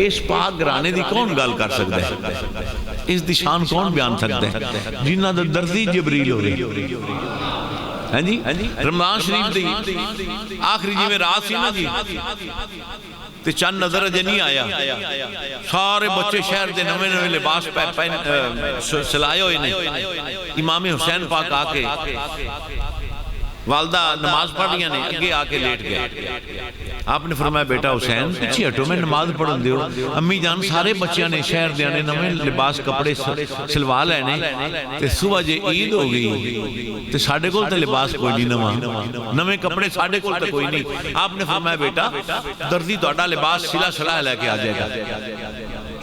اس پاک گھرانے دی کون گل کر سکتا ہے؟ اس دی شان کون بیان سکتا ہے؟ جنہ دا دردی جبریل ہو رہی. ہاں جی رمضان شریف دی آخری جی میں رات سی نا جی تے چند نظر اجے نہیں آیا. سارے بچے شہر دے نوے نوے لباس سلائے ہوئے نے. امام حسین پاک آ کے والدہ نماز پڑھ رہی نے اگے آ کے لیٹ گئے. آپ نے فرمایا بیٹا حسین پیچھے ہٹو میں نماز پڑھن دیو. امی جان سارے بچیاں نے شہر دے نے نویں لباس کپڑے سلوا لینے تے صبح جے عید ہو گئی تے ساڈے کول تے لباس کوئی نہیں نواں نویں کپڑے ساڈے کول تے کوئی نہیں. آپ نے فرمایا بیٹا دردی تہاڈا لباس سلا سلا لے کے آ جائے گا.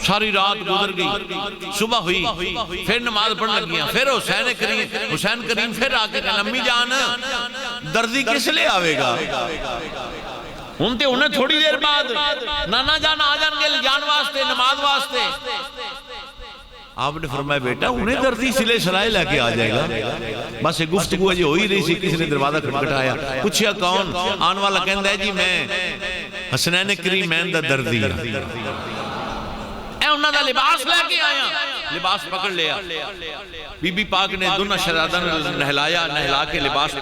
ساری رات گزر گئی صبح ہوئی پھر نماز پڑھنے لگیاں. پھر حسین کریم پھر آ کے کہا امی جان دردی کس لئے آوے گا؟ انہیں تھوڑی دیر بعد نانا جان آ جان گے جان واسطے نماز واسطے. آپ نے فرمایا بیٹا انہیں دردی سلے سلائے لے کے آ جائے گا. بس یہ گفتگو اجے ہوئی رہی سی کسی نے دروازہ کھٹکھٹایا. پوچھیا کون؟ آن والا کہندا ہے جی میں حسنین کریمین دا دردی ہے. انہاں دا لباس لے کے آیا. لباس پکڑ لیا. بی بی پاک نے دونوں شہزادوں نے نہلا کے لباس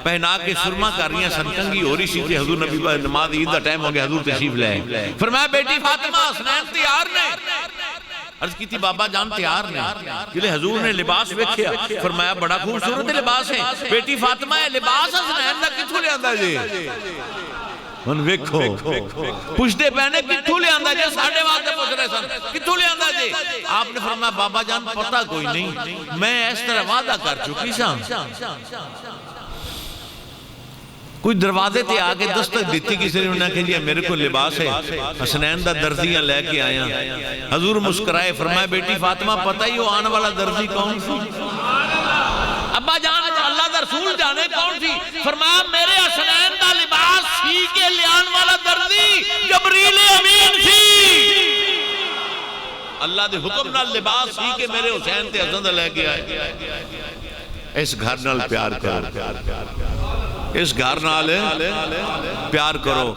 پہنا کے سرما کر رہی ہیں. سنکنگی ہو رہی سی کہ حضور نبی نماز عید دا ٹائم ہو گیا. حضور تشریف لے آئے. فرمایا بیٹی فاطمہ حسنین تیار نے؟ عرض کی تھی بابا جان تیار نے. جلے حضور نے لباس ویکھیا فرمایا بڑا خوبصورت لباس ہے. بیٹی فاطمہ یہ لباس حسنین دا کتھوں لے آندا جی؟ ان ویکھو پوچھتے پہنے کتھوں لے آندا جی؟ ساڑھے واسطے پوچھ رہے سن کتھوں لے آندا جی؟ آپ نے فرمایا بابا جان پتہ کوئی نہیں میں اس طرح وعدہ کر چکی سا. کوئی دروازے تے آگے دستک دیتی کسی نے انہوں نے کہا جی میرے کو لباس ہے حسنین دا دردیاں لے کے آیا. حضور مسکرائے فرمایا بیٹی فاطمہ پتہ ہی ہو آنے والا دردی کون سی؟ ابا جان اللہ دا رسول جانے کون سی؟ فرمایا میرے حسنین دا لباس سی کے لیان والا دردی جبریل امین سی. اللہ دے حکم نال لباس سی کے میرے حسین تے حسن دا لے کے آئے. اس گھر نال پیار کرو. اس گھر نال پیار کرو.